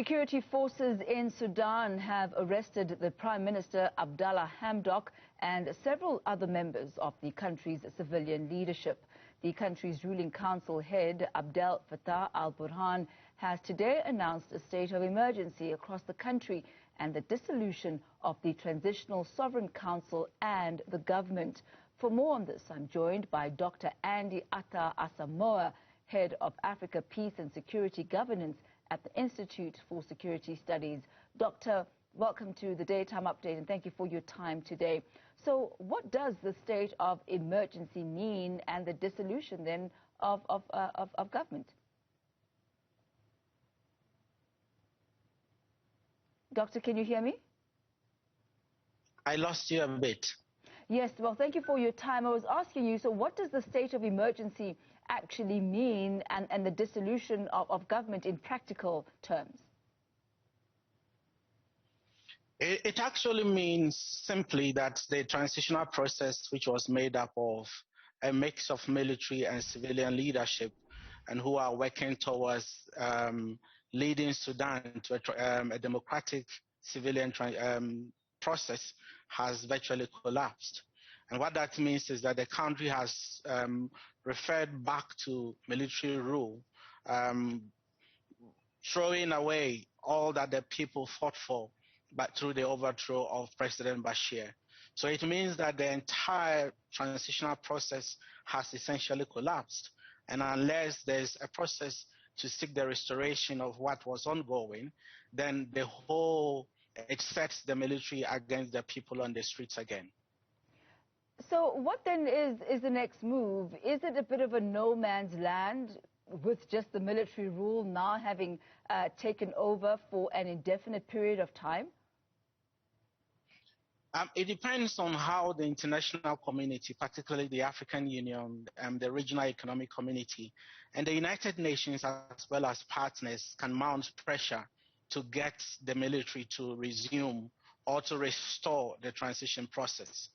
Security forces in Sudan have arrested the Prime Minister Abdalla Hamdok and several other members of the country's civilian leadership. The country's ruling council head, Abdel Fattah al-Burhan, has today announced a state of emergency across the country and the dissolution of the Transitional Sovereign Council and the government. For more on this, I'm joined by Dr. Atta-Asamoah, head of Africa Peace and Security Governance at the Institute for Security Studies. Doctor, welcome to the Daytime Update and thank you for your time today. So what does the state of emergency mean and the dissolution then of government? Doctor, can you hear me? I lost you a bit. Yes, well, thank you for your time. I was asking you, so what does the state of emergency actually mean and the dissolution of government in practical terms? It actually means simply that the transitional process, which was made up of a mix of military and civilian leadership and who are working towards leading Sudan to a democratic civilian process, has virtually collapsed. And what that means is that the country has referred back to military rule, throwing away all that the people fought for, but through the overthrow of President Bashir. So it means that the entire transitional process has essentially collapsed. And unless there's a process to seek the restoration of what was ongoing, then it sets the military against the people on the streets again. So what then is the next move? Is it a bit of a no man's land with just the military rule now having taken over for an indefinite period of time? It depends on how the international community, particularly the African Union and the regional economic community and the United Nations as well as partners can mount pressure to get the military to resume or to restore the transition process.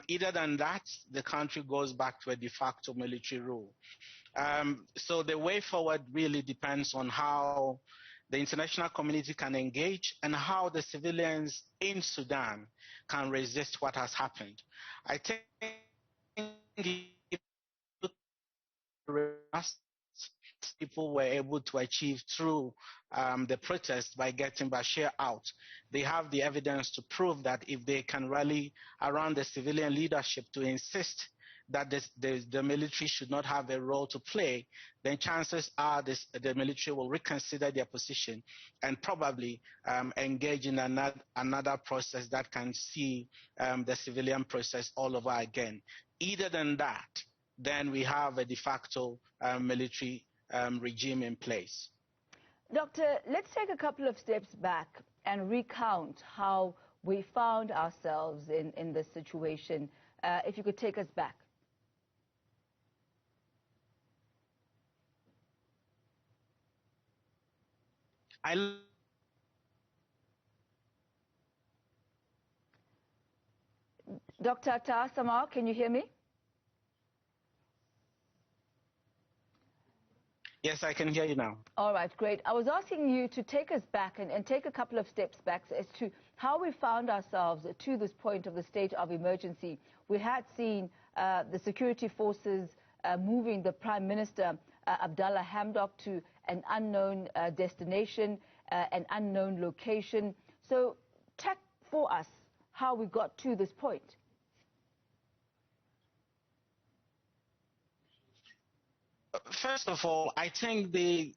Either than that, the country goes back to a de facto military rule. So the way forward really depends on how the international community can engage and how the civilians in Sudan can resist what has happened. I think people were able to achieve through the protest by getting Bashir out. They have the evidence to prove that if they can rally around the civilian leadership to insist that the military should not have a role to play, then chances are the military will reconsider their position and probably engage in another process that can see the civilian process all over again. Either than that, then we have a de facto military regime in place. Doctor, let's take a couple of steps back and recount how we found ourselves in this situation. If you could take us back. Dr. Atta-Asamoah, can you hear me? Yes, I can hear you now. All right, great. I was asking you to take us back and take a couple of steps back as to how we found ourselves to this point of the state of emergency. We had seen the security forces moving the Prime Minister Abdalla Hamdok to an unknown destination, an unknown location. So check for us how we got to this point. First of all, I think the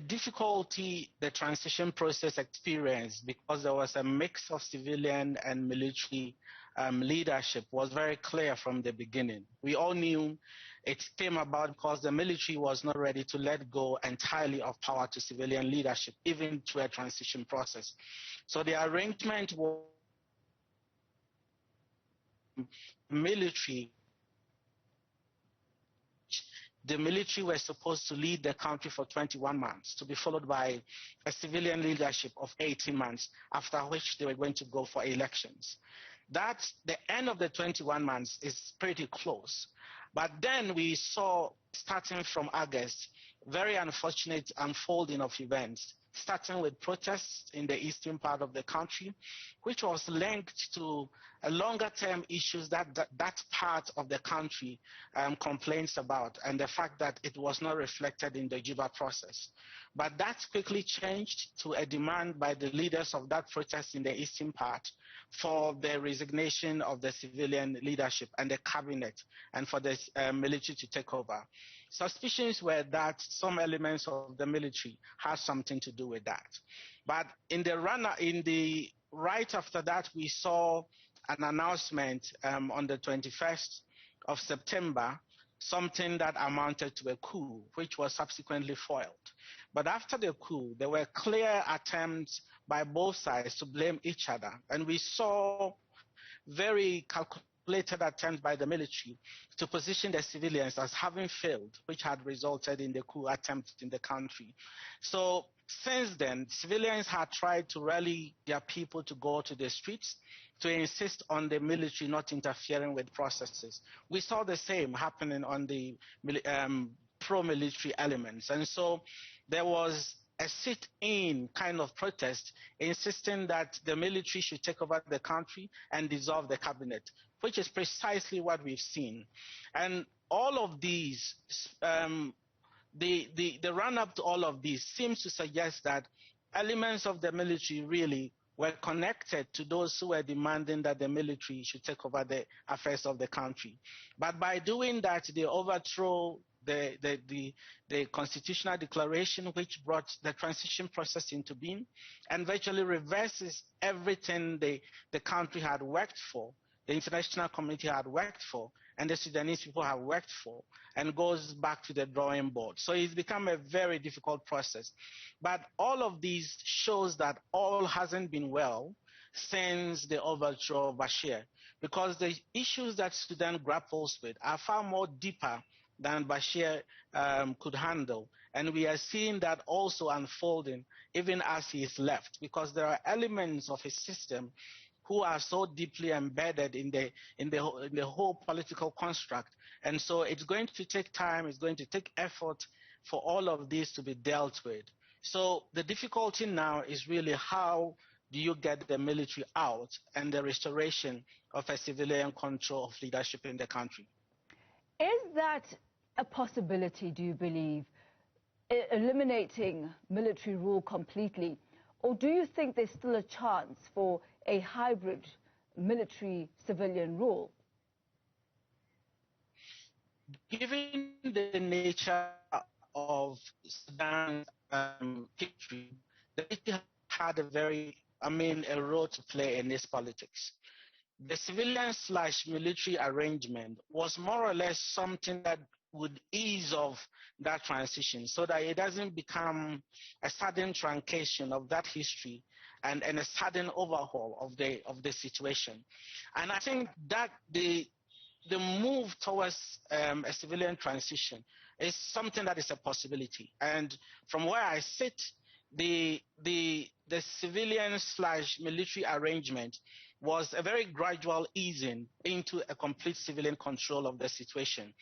difficulty the transition process experienced, because there was a mix of civilian and military leadership, was very clear from the beginning. We all knew it came about because the military was not ready to let go entirely of power to civilian leadership, even to a transition process. So the arrangement was military. The military were supposed to lead the country for 21 months, to be followed by a civilian leadership of 18 months, after which they were going to go for elections. That's the end of the 21 months is pretty close. But then we saw, starting from August, very unfortunate unfolding of events starting with protests in the eastern part of the country, which was linked to a longer-term issues that part of the country complains about, and the fact that it was not reflected in the Juba process. But that quickly changed to a demand by the leaders of that protest in the eastern part for the resignation of the civilian leadership and the cabinet, and for the military to take over. Suspicions were that some elements of the military had something to do with that. But in the right after that, we saw an announcement on the 21st of September, something that amounted to a coup, which was subsequently foiled. But after the coup, there were clear attempts by both sides to blame each other. And we saw very calculated attempts by the military to position the civilians as having failed, which had resulted in the coup attempt in the country. So since then, civilians had tried to rally their people to go to the streets to insist on the military not interfering with processes. We saw the same happening on the pro-military elements. And so there was a sit-in kind of protest insisting that the military should take over the country and dissolve the cabinet, which is precisely what we've seen. And all of these, the run-up to all of these seems to suggest that elements of the military really were connected to those who were demanding that the military should take over the affairs of the country. But by doing that, they overthrow the constitutional declaration, which brought the transition process into being and virtually reverses everything the country had worked for, the international community had worked for, and the Sudanese people have worked for, and goes back to the drawing board. So it's become a very difficult process. But all of these shows that all hasn't been well since the overthrow of Bashir, because the issues that Sudan grapples with are far more deeper than Bashir could handle. And we are seeing that also unfolding even as he is left, because there are elements of his system who are so deeply embedded in the whole political construct. And so it's going to take time, it's going to take effort for all of this to be dealt with. So the difficulty now is really how do you get the military out and the restoration of a civilian control of leadership in the country. Is that a possibility, do you believe, eliminating military rule completely? Or do you think there's still a chance for a hybrid military-civilian rule? Given the nature of Sudan's history, the military had a role to play in this politics. The civilian/military arrangement was more or less something that would ease off that transition so that it doesn't become a sudden truncation of that history and a sudden overhaul of the situation. And I think that the move towards a civilian transition is something that is a possibility. And from where I sit, the civilian/military arrangement was a very gradual easing into a complete civilian control of the situation.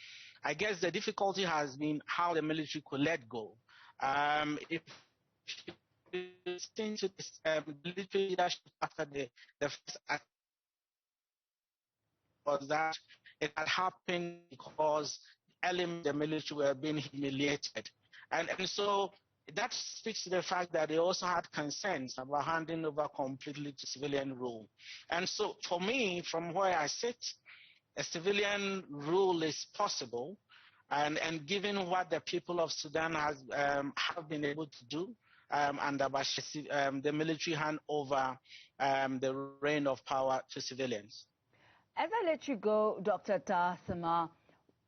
I guess the difficulty has been how the military could let go. If you listen to this military leadership after the first attack, was that it had happened because elements of the military were being humiliated. And so that speaks to the fact that they also had concerns about handing over completely to civilian rule. And so for me, from where I sit, a civilian rule is possible, and given what the people of Sudan have been able to do under Bashir, the military hand over the reign of power to civilians. As I let you go, Dr. Atta-Asamoah,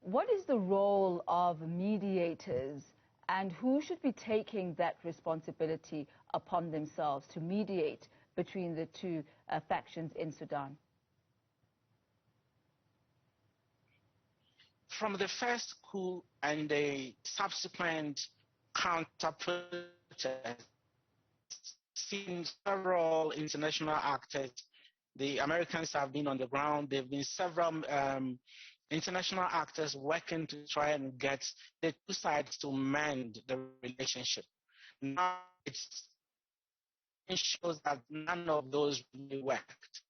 what is the role of mediators, and who should be taking that responsibility upon themselves to mediate between the two factions in Sudan? From the first coup and the subsequent counter-protests, seen several international actors. The Americans have been on the ground. There have been several international actors working to try and get the two sides to mend the relationship. Now it's shows that none of those really worked.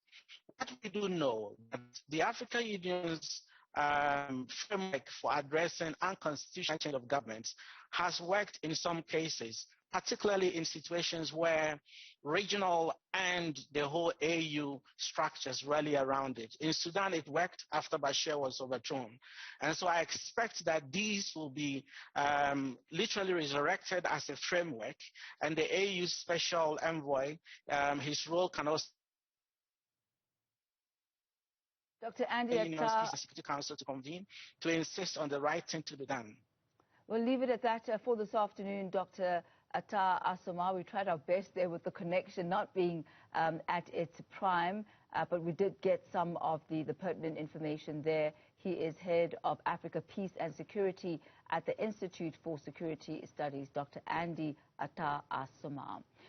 What we do know that the African Union's framework for addressing unconstitutional change of governments has worked in some cases, particularly in situations where regional and the whole AU structures rally around it. In Sudan, it worked after Bashir was overthrown. And so I expect that these will be literally resurrected as a framework, and the AU special envoy, his role can also Dr. Andy Atta, the Security Council to convene to insist on the right thing to be done. We'll leave it at that for this afternoon, Dr. Atta-Asamoah. We tried our best there with the connection not being at its prime, but we did get some of the pertinent information there. He is head of Africa Peace and Security at the Institute for Security Studies, Dr. Andy Atta-Asamoah.